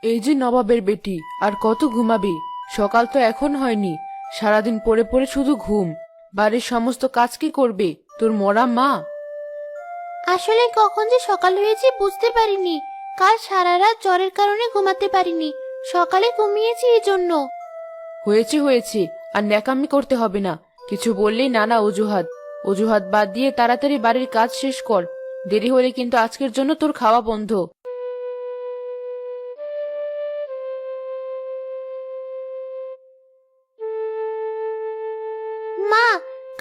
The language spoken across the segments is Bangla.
এই যে নবাবের বেটি, আর কত ঘুমাবি? সকাল তো এখন হয়নি। সারাদিন পড়ে পড়ে শুধু ঘুম। বাড়ির সমস্ত কাজ কি করবে তোর মরা মা? আসলে কখন যে সকাল হয়েছে বুঝতে পারিনি। কাল সারা রাত জ্বরের কারণে ঘুমাতে পারিনি। সকালে ঘুমিয়েছি এই জন্য। হয়েছে হয়েছে, আর ন্যাকামি করতে হবে না। কিছু বললেই নানা অজুহাত। অজুহাত বাদ দিয়ে তাড়াতাড়ি বাড়ির কাজ শেষ কর। দেরি হলে কিন্তু আজকের জন্য তোর খাওয়া বন্ধ। মা,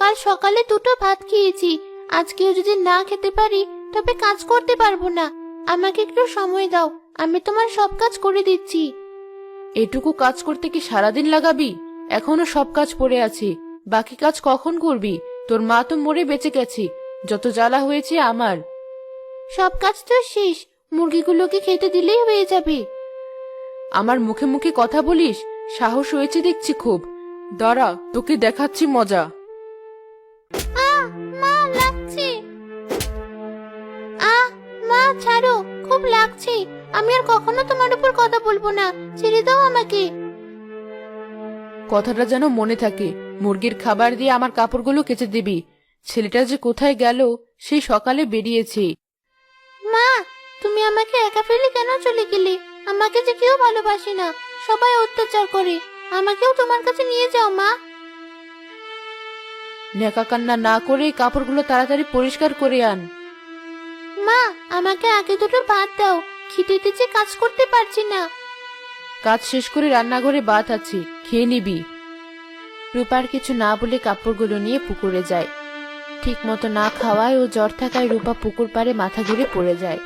কাল সকালে দুটো ভাত খেয়েছি। আজকেও যদি না খেতে পারি তবে কাজ করতে পারবো না। আমাকে একটু সময় দাও, আমি তোমার সব কাজ করে দিচ্ছি। এটুকু কাজ করতে কি সারাদিন লাগাবি? এখনো সব কাজ পড়ে আছে। বাকি কাজ কখন করবি? তোর মা তো মরে বেঁচে গেছে। যত জ্বালা হয়েছে আমার। সব কাজ তো শেষ, মুরগিগুলোকে খেতে দিলেই হয়ে যাবে। আমার মুখে মুখে কথা বলিস? সাহস হয়েছে দেখছি খুব। দাঁড়া, তোকে দেখাচ্ছি মজা। মা, লাগছে। আহ, মা ছাড়ো, খুব লাগছে। আমি আর কখনো তোমার উপর কথা বলবো না, ছেড়ে দাও আমাকে। কথাটা যেন মনে থাকে। মুরগির খাবার দিয়ে আমার কাপড়গুলো কেচে দিবি। ছেলেটা যে কোথায় গেল, সেই সকালে বেরিয়েছে। মা, তুমি আমাকে একা ফেলে কেন চলে গেলে? আমাকে যে কেউ ভালোবাসে না, সবাই অত্যাচার করে। আমাকেও তোমার কাছে নিয়ে যাও মা। নেকা কান্না না করে কাপড়গুলো তাড়াতাড়ি পরিষ্কার করে আন। মা, আমাকে আগে দুটো ভাত দাও, খিদেতে যে কাজ করতে পারছি না। কাজ শেষ করে রান্নাঘরে ভাত আছে, খেয়ে নিবি। রূপার কিছু না বলে কাপড়গুলো নিয়ে পুকুরে যায়। ঠিক মতো না খাওয়ায় ও জ্বর থাকায় রূপা পুকুর পাড়ে মাথা ঘুরে পড়ে যায়।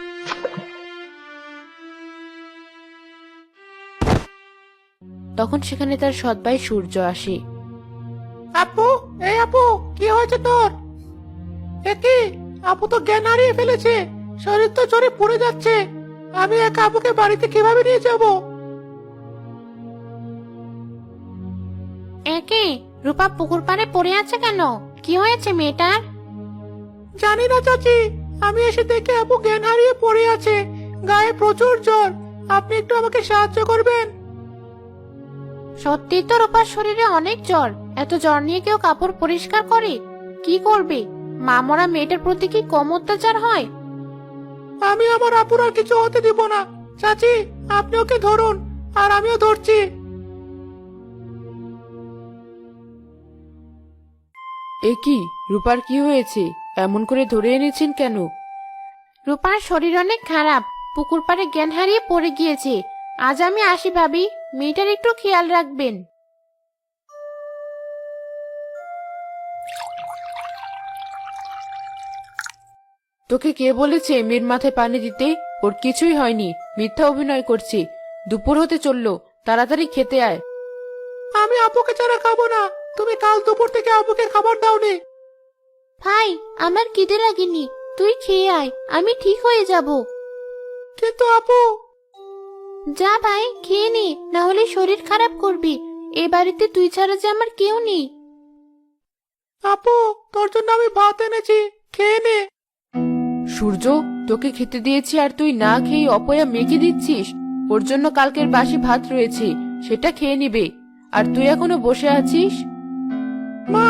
তখন সেখানে তার সৎ ভাই সূর্য আসে। আপু, এই আপু, কি হয়েছে তোর? কি, আপু তো জ্ঞান হারিয়ে ফেলেছে। শরীর তো জ্বরে পড়ে যাচ্ছে। আমি এক আপুকে বাড়িতে কিভাবে নিয়ে যাব? একে, রূপা পুকুর পাড়ে পড়ে আছে কেন? কি হয়েছে মেয়েটার? জানি না চাচি, আমি এসে দেখে আপু জ্ঞান হারিয়ে পড়ে আছে। গায়ে প্রচুর জ্বর। আপনি একটু আমাকে সাহায্য করবেন? সত্যি তো রূপার শরীরে অনেক জ্বর। এত জ্বর নিয়ে কেউ কাপড় পরিষ্কার করে? কি করবে? মা মরা মেয়েটার প্রতি কি কম অত্যাচার হয়? আমি আমার আপুর আর কিছু হতে দিব না। চাচি, আপনি ওকে ধরুন, আর আমিও ধরছি। এ কি, রূপার কি হয়েছে? এমন করে ধরে এনেছেন কেন? রূপার শরীর অনেক খারাপ, পুকুর পাড়ে জ্ঞান হারিয়ে পড়ে গিয়েছে। আজ আমি আসি ভাবি, মেয়েটার একটু খেয়াল রাখবেন। তোকে কে বলেছে মেয়ের মাথায় পানি দিতে? ওর কিছুই হয়নি, মিথ্যা অভিনয় করছে। দুপুর হতে চললো, তাড়াতাড়ি খেতে আয়। আমি আপুকে ছাড়া খাবো না। তুমি কাল দুপুর থেকে আপুকে খাবার দাওনি। ভাই, আমার খিদে লাগেনি, তুই খেয়ে আয়, আমি ঠিক হয়ে যাব। কিন্তু আপু। যা ভাই, খেয়ে নে, না হলে শরীর খারাপ করবি। এ বাড়িতে তুই ছাড়া যে আমার কেউ নেই। আপু, তোর জন্য আমি ভাত এনেছি, খেয়ে নে। সূর্য, তোকে খেতে দিয়েছি আর তুই না খেয়ে অপয়া মেখে দিচ্ছিস। ওর জন্য কালকের বাসি ভাত রয়েছে, সেটা খেয়ে নিবে। আর তুই এখনো বসে আছিস? মা,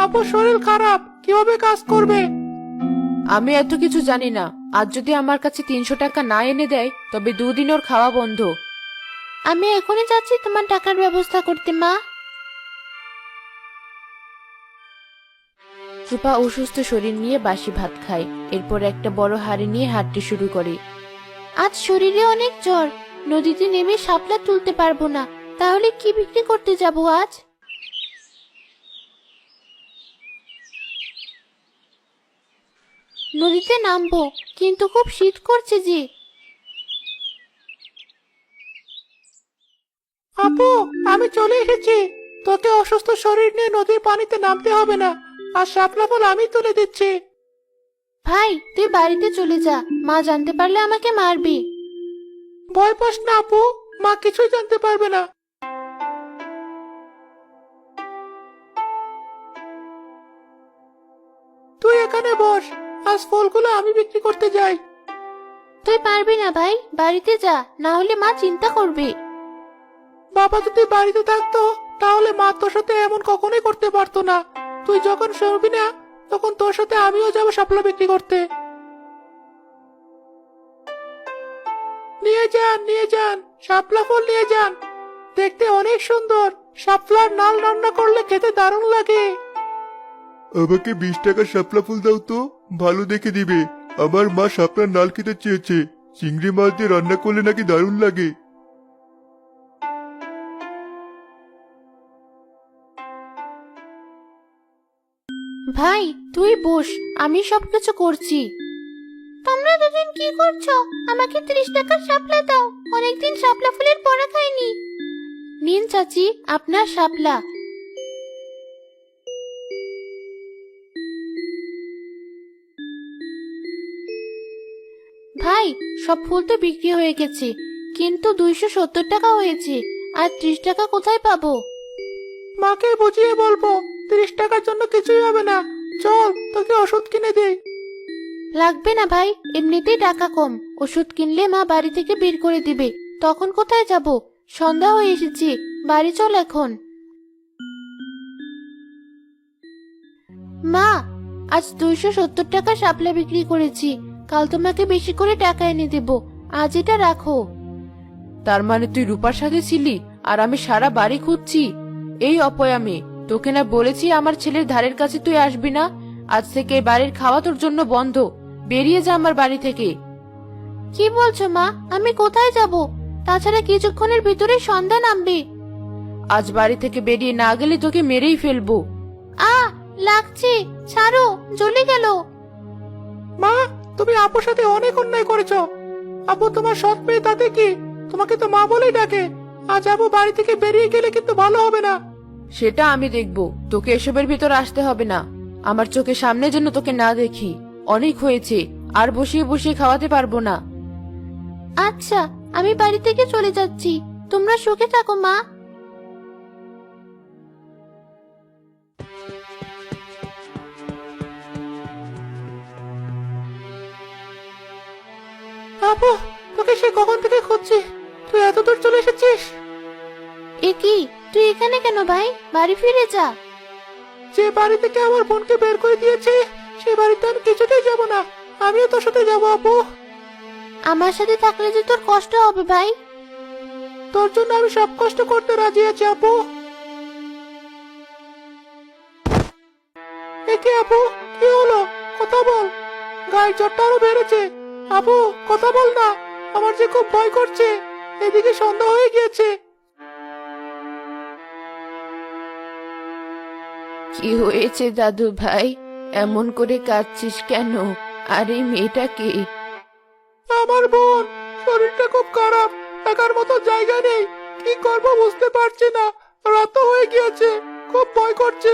আপুর শরীর খারাপ, কিভাবে কাজ করবে? আমি এত কিছু জানি না। আজ যদি আমার কাছে 300 টাকা না এনে দেয়, তবে দুদিন ওর খাওয়া বন্ধ। আমি এখনই যাচ্ছি তোমার টাকার ব্যবস্থা করতে মা। রূপা অসুস্থ শরীর নিয়ে বাসি ভাত খায়। এরপর একটা বড় হাঁড়ি নিয়ে হাঁটতে শুরু করে। আজ শরীরে অনেক জ্বর, নদীতে নেমে শাপলা তুলতে পারবো না। তাহলে কি বিক্রি করতে যাব আজ? নদীতে নামবো, কিন্তু খুব শীত করছে যে। আপু, আমি চলে এসেছি। তোকে অসুস্থ শরীর নিয়ে নদীর পানিতে নামতে হবে না। আর শাপলা ফল আমি তুলে দিচ্ছি। ভাই, তুই বাড়িতে চলে যা, মা জানতে পারলে আমাকে মারবে। ভয় পাস না আপু, মা কিছুই জানতে পারবে না। তুই এখানে বস, আজ ফলগুলো আমি বিক্রি করতে যাই। তুই পারবি না ভাই, বাড়িতে যা, না হলে মা চিন্তা করবে। বাবা যদি বাড়িতে থাকতো তাহলে মা তোর সাথে এমন কখনোই করতে পারতো না। তুই যখন সরবি না তখন তোর সাথে আমিও যাবো শাপলা বিক্রি করতে। নিয়ে যান শাপলা ফল নিয়ে যান, দেখতে অনেক সুন্দর। শাপলার নাল রান্না করলে খেতে দারুণ লাগে। আমাকে 20 টাকার শাপলা ফুল দাও তো, ভালো দেখে দিবে। আমার মা শাপলার নাল খেতে চেয়েছে, চিংড়ি মাছ দিয়ে রান্না করলে নাকি দারুণ লাগে। ভাই তুই বস, আমি সবকিছু করছি। তোমরা দুজন কি করছো? আমাকে 30 টাকার শাপলা দাও, অনেকদিন শাপলা ফুলের বড়া খাইনি। নিন চাচি, আপনার শাপলা। ভাই সব ফুল তো বিক্রি হয়ে গেছে, কিন্তু 270 টাকা হয়েছে, আর 30 টাকা কোথায় পাবো? মাকে বুঝিয়ে বলবো, 30 টাকার জন্য কিছুই হবে না। চল তোকে ওষুধ কিনে দিই। লাগবে না ভাই, এমনিতেই টাকা কম, ওষুধ কিনলে মা বাড়ি থেকে বের করে দিবে, তখন কোথায় যাব? সন্ধ্যা হয়ে এসেছে, বাড়ি চল এখন। মা, আজ 270 টাকা শাপলা বিক্রি করেছি, কাল তোমাকে বেশি করে টাকা এনে দেব, আজ এটা রাখো। তার মানে তুই রূপার সাথে ছিলি আর আমি সারা বাড়ি খুঁজছি? এই অপয়ামে, তোকে না বলেছি আমার ছেলের ধারের কাছে তুই আসবি না? আজ থেকে এই বাড়ির খাওয়া তোর জন্য বন্ধ, বেরিয়ে যা আমার বাড়ি থেকে। কি বলছো মা? আমি কোথায় যাব? তাছাড়া কিছুক্ষণের ভিতরে সন্ধ্যা নামবে। আজ বাড়ি থেকে বেরিয়ে না গেলে তোকে মেরেই ফেলবো। লাগছে, ছাড়ো, জ্বলে গেল। মা, তুমি আপুর সাথে অনেক অন্যায় করেছো। আপু তোমার সৎ মেয়ে, তাতে কি? তোমাকে তো মা বলেই ডাকে। আজ আপু বাড়ি থেকে বেরিয়ে গেলে কিন্তু ভালো হবে না। সেটা আমি দেখবো, তোকে এসবের ভিতর আসতে হবে না। আমার চোখের সামনে যেন তোকে না দেখি। অনেক হয়েছে, আর বসিয়ে বসিয়ে খাওয়াতে পারবো না। আচ্ছা, আমি বাড়ি থেকে চলে যাচ্ছি, তোমরা সুখে থাকো মা। আপু, তোকে সে কখন থেকে খুঁজছি, তুই এত দূর চলে এসেছিস? এ কি, তুই এখানে কেন ভাই? বাড়ি ফিরে যা। যে বাড়ি থেকে আমার বোনকে বের করে দিয়েছে সে বাড়িতে আমি কিছুতেই যাব না। আমিও তোর সাথে যাবো আপু। আমার সাথে থাকলে যে তোর কষ্ট হবে ভাই। তোর জন্য আমি সব কষ্ট করতে রাজি আছি আপু। একে আপু, কি হলো? কথা বল, গায়ের জ্বরটা আরো বেড়েছে। আপু কথা বল না, আমার যে খুব ভয় করছে। এদিকে সন্ধ্যা হয়ে গিয়েছে। কি হয়েছে দাদু ভাই? এমন করে কাঁদছিস কেন? আর এই মেয়েটা কে? আমার বোন, শরীরটা খুব খারাপ, থাকার মতো জায়গা নেই। কি করব বুঝতে পারছি না, রাত হয়ে গিয়েছে, খুব ভয় করছে।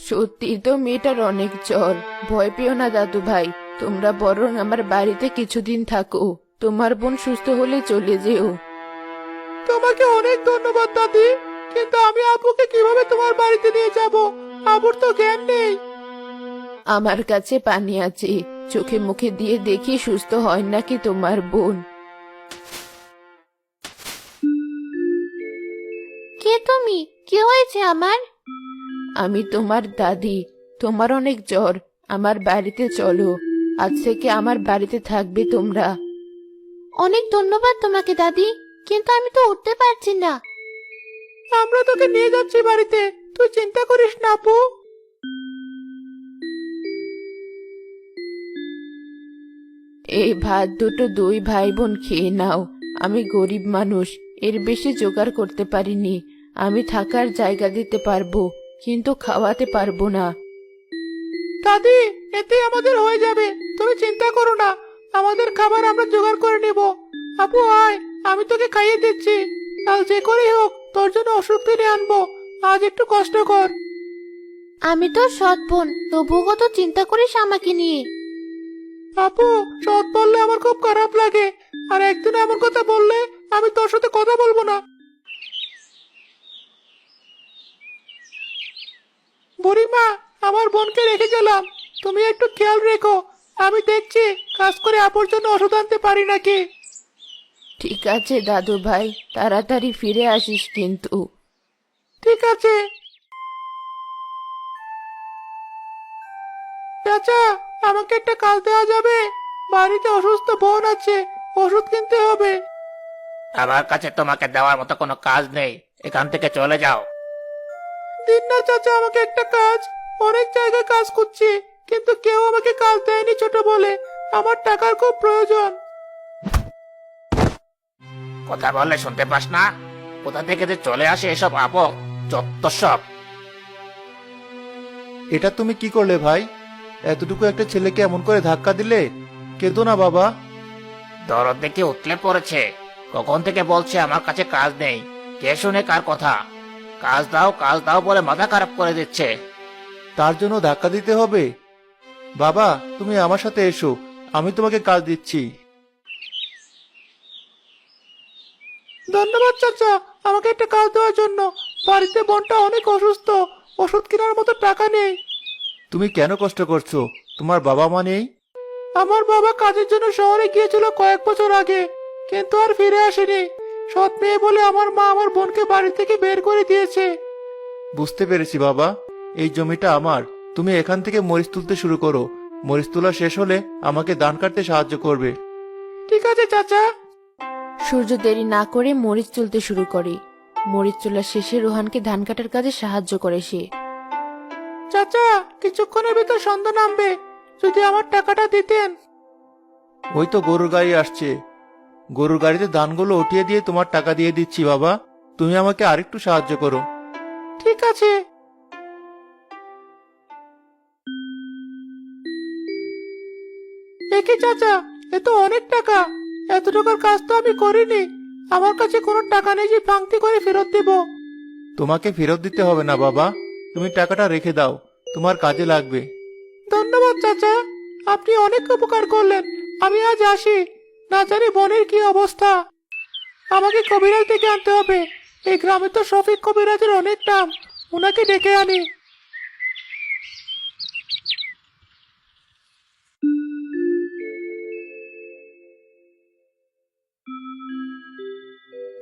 সত্যি তো মেয়েটার অনেক জ্বর। ভয় পেও না দাদু ভাই, তোমরা বরং আমার বাড়িতে কিছুদিন থাকো, তোমার বোন সুস্থ হলে চলে যেও। তোমাকে অনেক ধন্যবাদ দাদি, কিন্তু আমি আপুকে কিভাবে তোমার বাড়িতে নিয়ে যাব? আপুর তো জ্ঞান নেই। আমার কাছে পানি আছে, চোখে মুখে দিয়ে দেখি সুস্থ হয় নাকি তোমার বোন। কে তুমি? কি হয়েছে আমার? আমি তোমার দাদি, তোমার অনেক জ্বর, আমার বাড়িতে চলো, আজ থেকে আমার বাড়িতে থাকবে তোমরা। অনেক ধন্যবাদ তোমাকে দাদি, কিন্তু আমি তো উঠতে পারছি না। আমরা তোকে নিয়ে যাচ্ছি বাড়িতে, তুই চিন্তা করিস না আপু। এই ভাত দুটো দুই ভাই বোন খেয়ে নাও। আমি গরিব মানুষ, এর বেশি জোগাড় করতে পারিনি। আমি থাকার জায়গা দিতে পারবো, কিন্তু খাওয়াতে পারবো না। দাদি, এতে আমাদের হয়ে যাবে, তুমি চিন্তা করো না। আমাদের খাবার আমরা জোগাড় করে নেব। আপু আয়, আমি তোকে খাইয়ে দিচ্ছি। কাল যে করেই হোক তোর জন্য ওষুধ কিনে আনবো, আজ একটু কষ্ট কর। আমি তো সৎ বোন, তবুও কত চিন্তা করিস আমাকে নিয়ে। আপু, সৎ বললে আমার খুব খারাপ লাগে, আর একদিন এমন কথা বললে আমি তোর সাথে কথা বলবো না। বুড়িমা, আমার বোনকে রেখে গেলাম, তুমি একটু খেয়াল রেখো। আমি দেখছি কাজ করে আপুর জন্য ওষুধ আনতে পারি নাকি। ঠিক আছে দাদু ভাই, তাড়াতাড়ি ফিরে আসিস কিন্তু। ঠিক আছে। চাচা, আমাকে একটা কাজ দেওয়া যাবে? বাড়িতে অসুস্থ বোন আছে, ওষুধ কিনতে হবে। আমার কাছে তোমাকে দেওয়ার মতো কোনো কাজ নেই, এখান থেকে চলে যাও। দিন না চাচা আমাকে একটা কাজ। অনেক জায়গায় কাজ করছি, কিন্তু কেউ আমাকে কাজ দেয়নি ছোট বলে। আমার টাকার খুব প্রয়োজন। কথা বললে শুনতে পাস না? কোথা থেকে যে চলে আসে এসব আপক, যত সব। এটা তুমি কি করলে ভাই? এতটুকু একটা ছেলেকে এমন করে ধাক্কা দিলে? কেঁদো না বাবা। দরদ দেখে উতলে পড়েছে। কখন থেকে বলছে আমার কাছে কাজ নেই, কে শুনে কার কথা। কাজ দাও বলে মাথা খারাপ করে দিচ্ছে। তার জন্য ধাক্কা দিতে হবে? বাবা, তুমি আমার সাথে এসো, আমি তোমাকে কাজ দিচ্ছি। ধন্যবাদ চাচা আমাকে একটা কাজ দেওয়ার জন্য। বাড়িতে বোনটা অনেক অসুস্থ, ওষুধ কেনার মতো টাকা নেই। তুমি কেন কষ্ট করছো? তোমার বাবা মা নেই? আমার বাবা কাজের জন্য শহরে গিয়েছিল কয়েক বছর আগে, কিন্তু আর ফিরে আসেনি। সৎ মেয়ে বলে আমার মা আমার বোনকে বাড়ি থেকে বের করে দিয়েছে। বুঝতে পেরেছি বাবা, এই জমিটা আমার। তুমি এখান থেকে মরিচ তুলতে শুরু করো। মরিচ তোলা শেষ হলে আমাকে ধান কাটতে সাহায্য করবে। ঠিক আছে চাচা। সূর্য দেরি না করে মরিচ তুলতে শুরু করে। মরিচ তোলার শেষে রোহানকে ধান কাটার কাজে সাহায্য করে সে। চাচা, কিছুক্ষণের ভিতর সন্ধ্যা নামবে, যদি আমার টাকাটা দিতেন। ওই তো গরুর গাড়ি আসছে, গরুর গাড়িতে ধানগুলো উঠিয়ে দিয়ে তোমার টাকা দিয়ে দিচ্ছি বাবা। তুমি আমাকে আরেকটু সাহায্য করো। ঠিক আছে। দেখি চাচা, এ তো অনেক টাকা। এত টাকার কাজ তো আমি করিনি। আমার কাছে কোনো টাকা নেই যে ভাঙতি করে ফেরত দেব। তোমাকে ফেরত দিতে হবে না বাবা, তুমি টাকাটা রেখে দাও, তোমার কাজে লাগবে। ধন্যবাদ চাচা, আপনি অনেক উপকার করলেন। আমি আজ আসি। না জানি বোনের কি অবস্থা। আমাকে কবিরাজ ডেকে আনতে হবে। এই গ্রামে তো শফিক কবিরাজের অনেক নাম, ওনাকে ডেকে আনি।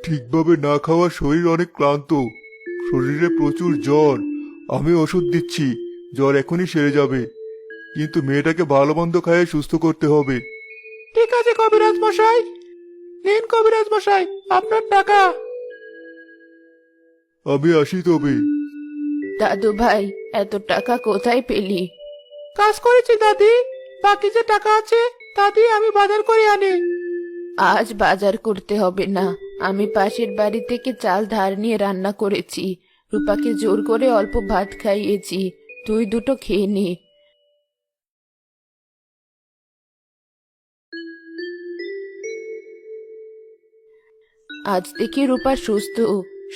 ঠিকভাবে না খাওয়া শরীর অনেক ক্লান্ত, শরীরে প্রচুর জ্বর। আমি ওষুধ দিচ্ছি, জ্বর এখনই সেরে যাবে, কিন্তু মেয়েটাকে ভালো মন্দ খাইয়ে সুস্থ করতে হবে। ঠিক আছে কবিরাজ মশাই। নিন কবিরাজ মশাই, আপনার টাকা। আমি আসি তবে। দাদু ভাই, এত টাকা কোথায় পেলি? কাজ করেছি দাদি, বাকি যে টাকা আছে তা দিয়ে আমি বাজার করে আনি। আজ বাজার করতে হবে না, আমি পাশের বাড়ি থেকে চাল ধার নিয়ে রান্না করেছি। রূপাকে জোর করে অল্প ভাত খাইয়েছি, তুই দুটো খেয়ে নে। আজ থেকে রূপা সুস্থ।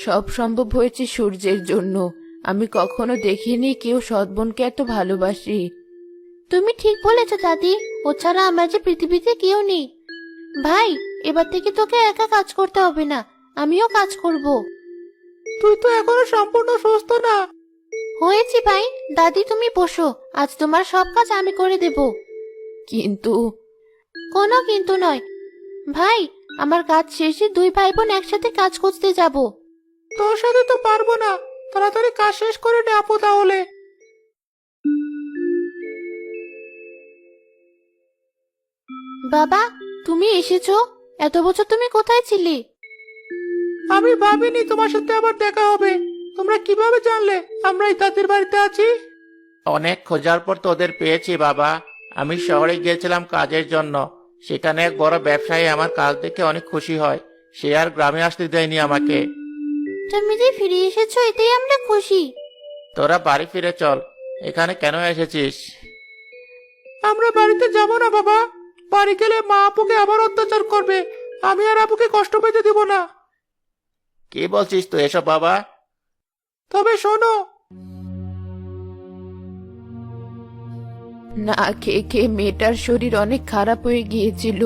সব সম্ভব হয়েছে সূর্যের জন্য। আমি কখনো দেখিনি কেউ সৎ বোনকে এত ভালোবাসে। তুমি ঠিক বলেছ দাদি, ও ছাড়া আমার যে পৃথিবীতে কেউ নেই। ভাই, এবার থেকে তোকে একা কাজ করতে হবে না, আমিও কাজ করব। তুই তো এখনো সম্পূর্ণ সুস্থ না। হয়েছি ভাই, দাদি তুমি বসো, আজ তোমার সব কাজ আমি করে দেব। কিন্তু কোনো কিন্তু নয়। ভাই, আমার কাজ শেষে দুই ভাই বোন একসাথে কাজ করতে যাব। তোর সাথে তো পারবো না, তাড়াতাড়ি কাজ শেষ করে নে আপু তাহলে। বাবা, তুমি এসেছো? এত বছর তুমি কোথায় ছিলে? আমি ভাবিনি তোমার সাথে আবার দেখা হবে। তোমরা কিভাবে জানলে আমরা এই দাদির বাড়িতে আছি? অনেক খোঁজার পর তোদের পেয়েছি বাবা। আমি শহরে গিয়েছিলাম কাজের জন্য, সেখানে এক বড় ব্যবসায়ী আমার কাজ দেখে অনেক খুশি হয়। সে আর গ্রামে আসতে দেয়নি আমাকে। তুমি যে ফিরে এসেছো এতেই আমরা খুশি। তোরা বাড়ি ফিরে চল, এখানে কেন এসেছিস? আমরা বাড়িতে যাব না বাবা। বাড়ি গেলে মা আপুকে আবার অত্যাচার করবে। আমি আর আপুকে কষ্ট পেতে দিব না। কি বলছিস তুই এসব বাবা? তবে শোনো, না খেয়ে খেয়ে মেয়েটার শরীর অনেক খারাপ হয়ে গিয়েছিল।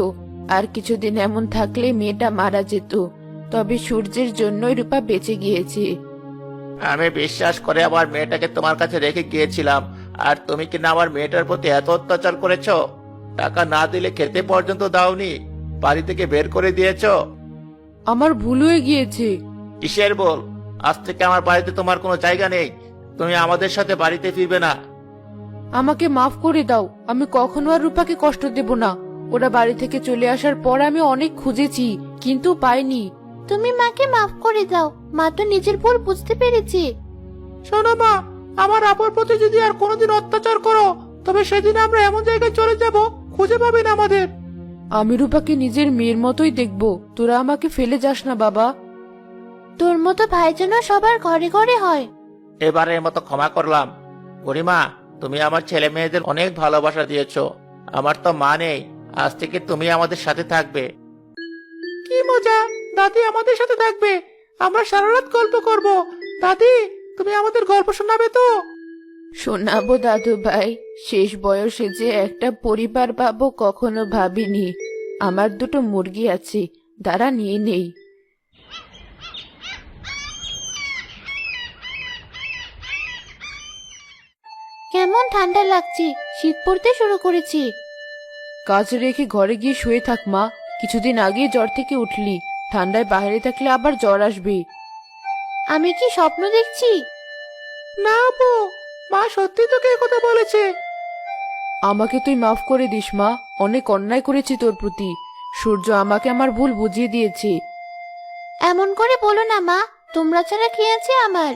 আর কিছুদিন এমন থাকলে মেয়েটা মারা যেত। তবে সূর্যের জন্যই রূপা বেঁচে গিয়েছে। আমি বিশ্বাস করে আমার মেয়েটাকে তোমার কাছে রেখে গিয়েছিলাম, আর তুমি কিনা আমার মেয়েটার প্রতি এত অত্যাচার করেছো। টাকা না দিলে খেতে পর্যন্ত দাওনি, বাড়ি থেকে বের করে দিয়েছো। আমার ভুল হয়ে গিয়েছে। কিসের বল? আজ থেকে আমার বাড়িতে তোমার কোনো জায়গা নেই। তুমি আমাদের সাথে বাড়িতে ফিরবে না। আমাকে মাফ করে দাও, আমি কখনো আর রূপাকে কষ্ট দেব না। ওরা বাড়ি থেকে চলে আসার পর আমি অনেক খুঁজেছি, কিন্তু পাইনি। তুমি মাকে মাফ করে দাও, মা তো নিজের ভুল বুঝতে পেরেছে। শোনো মা, আমার আপুর প্রতি যদি আর কোনোদিন অত্যাচার করো, তবে সেদিন আমরা এমন জায়গায় চলে যাব, খুঁজে পাবেন আমাদের। আমি রূপাকে নিজের মেয়ের মতোই দেখব, তোরা আমাকে ফেলে যাস না বাবা। তোর মতো ভাই যেন সবার ঘরে ঘরে হয়। এবারের মতো ক্ষমা করলাম। বুড়িমা, তুমি আমার ছেলে মেয়েদের অনেক ভালোবাসা দিয়েছো। আমার তো মা নেই, আজ থেকে তুমি আমাদের সাথে থাকবে। কি মজা, দাদি আমাদের সাথে থাকবে। আমরা সারা রাত গল্প করব। দাদি, তুমি আমাদের গল্প শোনাবে তো? শোনাবো দাদু ভাই, শেষ বয়সে যে একটা পরিবার পাবো কখনো ভাবিনি। আমার দুটো মুরগি আছে, দাঁড়া নিয়ে নেই। কেমন ঠান্ডা লাগছে, শীত পড়তে শুরু করেছে। কাজ রেখে ঘরে গিয়ে শুয়ে থাক মা, কিছুদিন আগে জ্বর থেকে উঠলি, ঠান্ডায় বাইরে থাকলে আবার জ্বর আসবে। আমি কি স্বপ্ন দেখছি? না আপু, মা সত্যি তোকে এই কথা বলেছে। আমাকে তুই মাফ করে দিস মা, অনেক অন্যায় করেছি তোর প্রতি। সূর্য আমাকে আমার ভুল বুঝিয়ে দিয়েছে। এমন করে বলো না মা, তোমরা ছাড়া কে আছে আমার?